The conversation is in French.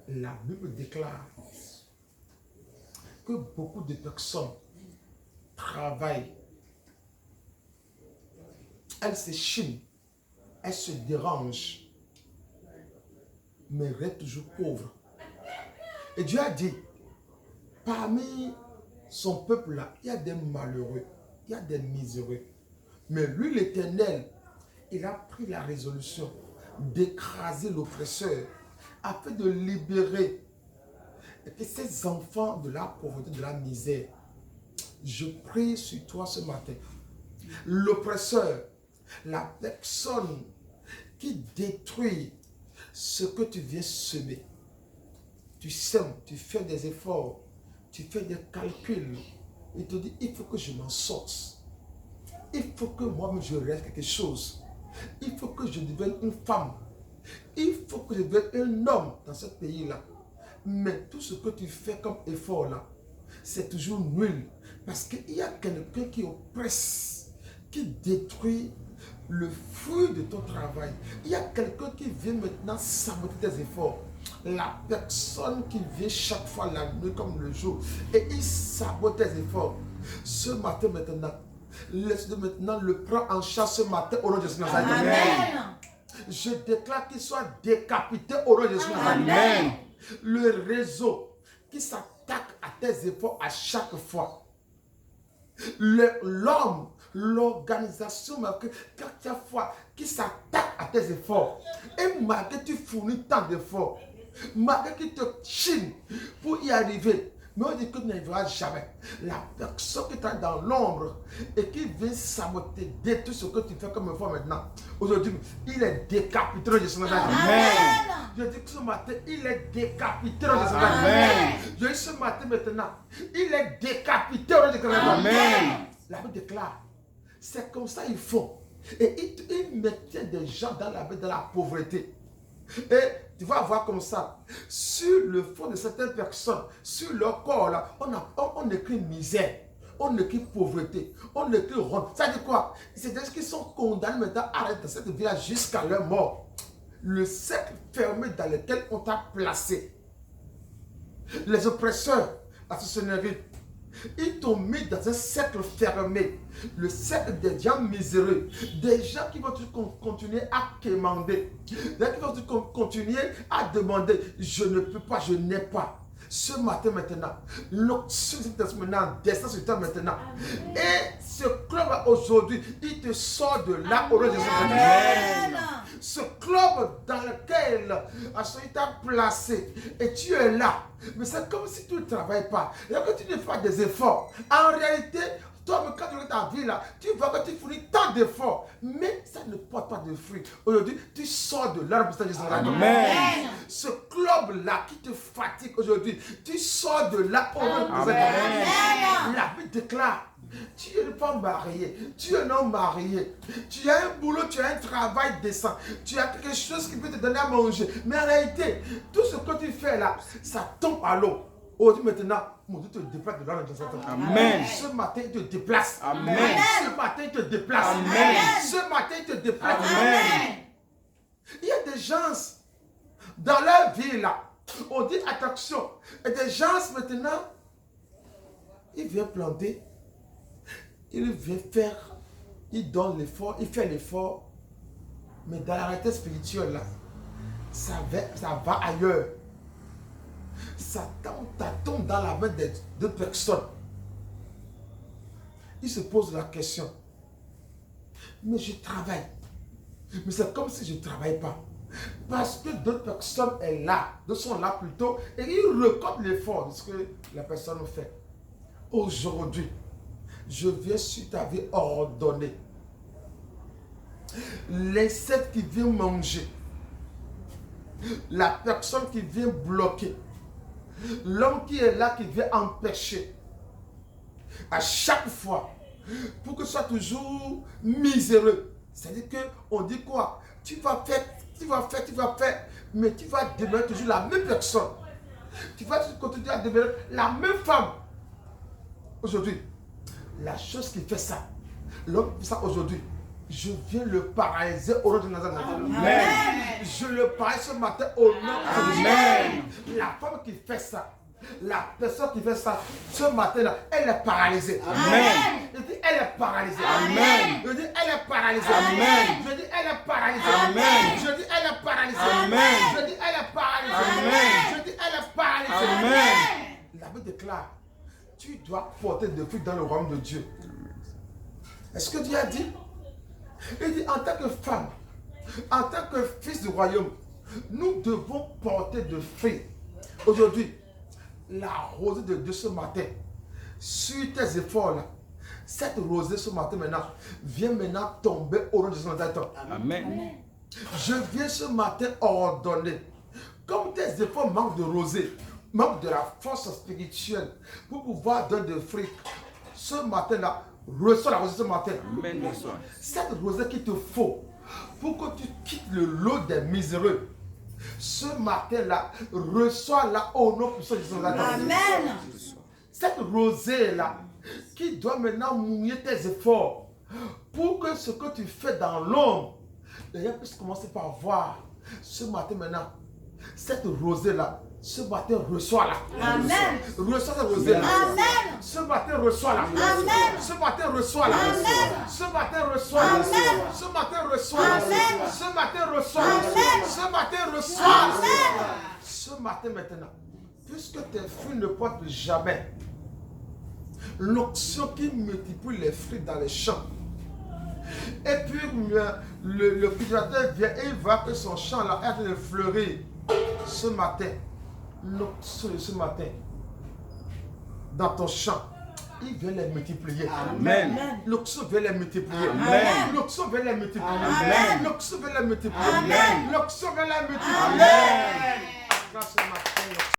La Bible déclare que beaucoup de personnes travaillent, elles se chinent, elles se dérangent, mais restent toujours pauvres. Et Dieu a dit, parmi son peuple-là, il y a des malheureux, il y a des miséreux. Mais lui, l'Éternel, il a pris la résolution d'écraser l'oppresseur afin de libérer et ces enfants de la pauvreté, de la misère. Je prie sur toi ce matin. L'oppresseur, la personne qui détruit ce que tu viens semer. Tu sèmes, tu fais des efforts, tu fais des calculs. Il te dit, il faut que je m'en sorte. Il faut que moi-même je reste quelque chose. Il faut que je devienne une femme. Il faut que je devienne un homme dans ce pays-là. Mais tout ce que tu fais comme effort là, c'est toujours nul. Parce qu'il y a quelqu'un qui oppresse, qui détruit le fruit de ton travail. Il y a quelqu'un qui vient maintenant saboter tes efforts. La personne qui vient chaque fois la nuit comme le jour et il sabote tes efforts. Ce matin maintenant, laisse-le maintenant le prendre en charge ce matin au nom de Jésus. Amen. Je déclare qu'il soit décapité au nom de Jésus. Amen. Le réseau qui s'attaque à tes efforts à chaque fois. L'homme, l'organisation, chaque fois qui s'attaque à tes efforts. Et malgré que tu fournis tant d'efforts, malgré qu'il te chine pour y arriver, mais on dit que tu n'arriveras jamais. La personne qui est dans l'ombre et qui vient saboter, détruire ce que tu fais comme effort maintenant. Aujourd'hui, il est décapité. Amen. Je dis que ce matin, il est décapité. Amen. Je dis ce matin maintenant, il est décapité. Amen. La Bible déclare, c'est comme ça ils font. Et ils mettaient des gens dans la pauvreté. Et tu vas voir comme ça, sur le fond de certaines personnes, sur leur corps, là, on écrit misère, on écrit pauvreté, on écrit honte. Ça dit quoi? C'est des gens qui sont condamnés maintenant à rester dans cette vie jusqu'à leur mort. Le cercle fermé dans lequel on t'a placé. Les oppresseurs, la sorcellerie, ils t'ont mis dans un cercle fermé. Le cercle des gens miséreux. Des gens qui vont continuer à quémander. Des gens qui vont continuer à demander. Je ne peux pas, je n'ai pas. Ce matin maintenant, l'onction maintenant descend sur toi maintenant. Et ce club aujourd'hui, il te sort de là au nom de Jésus. Amen. Ce club dans lequel il t'a placé et tu es là. Mais c'est comme si tu ne travailles pas. Et que tu ne fais pas des efforts. En réalité, toi, quand tu es dans ta vie là, tu vois que tu fournis tant d'efforts, mais ça ne porte pas de fruits. Aujourd'hui, tu sors de l'arbre de Jésus. Amen. Ce club-là qui te fatigue aujourd'hui, tu sors de là au nom de Jésus. La Bible déclare, tu n'es pas marié, tu es non marié, tu as un boulot, tu as un travail décent, tu as quelque chose qui peut te donner à manger. Mais en réalité, tout ce que tu fais là, ça tombe à l'eau. Aujourd'hui maintenant, mon Dieu te déplace de l'âme de cette Amen. Ce matin, il te déplace. Amen. Ce matin, il te déplace. Amen. Ce matin, il te déplace. Amen. Il y a des gens dans leur vie là, on dit attention. Et des gens maintenant, il vient planter, il vient faire, il donne l'effort, il fait l'effort. Mais dans la réalité spirituelle là, ça va ailleurs. Satan t'attend dans la main de personnes. Il se pose la question. Mais je travaille. Mais c'est comme si je ne travaille pas. Parce que d'autres personnes sont là plutôt. Et ils recomptent l'effort de ce que la personne fait. Aujourd'hui, je viens sur ta vie ordonner. L'insecte qui vient manger. La personne qui vient bloquer. L'homme qui est là, qui vient empêcher. À chaque fois, pour que ce soit toujours miséreux. C'est-à-dire qu'on dit quoi? Tu vas faire, mais tu vas demeurer toujours la même personne. Tu vas continuer à demeurer la même femme. Aujourd'hui, la chose qui fait ça, l'homme qui fait ça aujourd'hui, je viens le paralyser au nom de Nazareth. Amen. Je le paralyse ce matin au nom de Jésus. fait ça, la personne qui fait ça, ce matin-là, elle est paralysée. Amen. Je dis, elle est paralysée. Amen. Je dis, elle est paralysée. Amen. Je dis, elle est paralysée. Amen. Je dis, elle est paralysée. Amen. Je dis, elle est paralysée. Amen. Je dis, elle est paralysée. Amen. La Bible déclare, tu dois porter des fruits dans le royaume de Dieu. Est-ce que Dieu a dit? Il dit, en tant que femme, en tant que fils du royaume, nous devons porter des fruits. Aujourd'hui, la rosée de Dieu ce matin, sur tes efforts là, cette rosée ce matin maintenant, vient maintenant tomber au nom de Jésus. Amen. Je viens ce matin ordonner, comme tes efforts manquent de rosée, manquent de la force spirituelle pour pouvoir donner des fruits, ce matin là, reçois la rosée ce matin. Amen. Cette rosée qu'il te faut pour que tu quittes le lot des miséreux. Ce matin-là, reçois-la au nom puissant de Jésus. Amen. Cette rosée-là, qui doit maintenant mouiller tes efforts pour que ce que tu fais dans l'ombre, les gens puissent commencer par voir. Ce matin maintenant, cette rosée-là, ce matin, reçois-la. Amen. Reçois cette rosée-là. Amen. Ce matin, reçois-la. Amen. Ce matin, reçois-la. Amen. Ce matin, reçois-la. Amen. Ce matin, reçois-la. Amen. Ce matin, reçois-la. Amen. Ce matin, reçois-la. Amen. Ce matin, maintenant, puisque tes fruits ne portent jamais, l'onction qui multiplie les fruits dans les champs, et puis le cultivateur vient et il voit que son champ là est en train de fleurir. Ce matin, l'onction de ce matin, dans ton champ, il vient les multiplier. Amen. L'onction vient les multiplier. Amen. L'onction vient les multiplier. Amen. L'onction vient les multiplier. Amen. L'onction vient les multiplier. Amen. Grâce ce matin,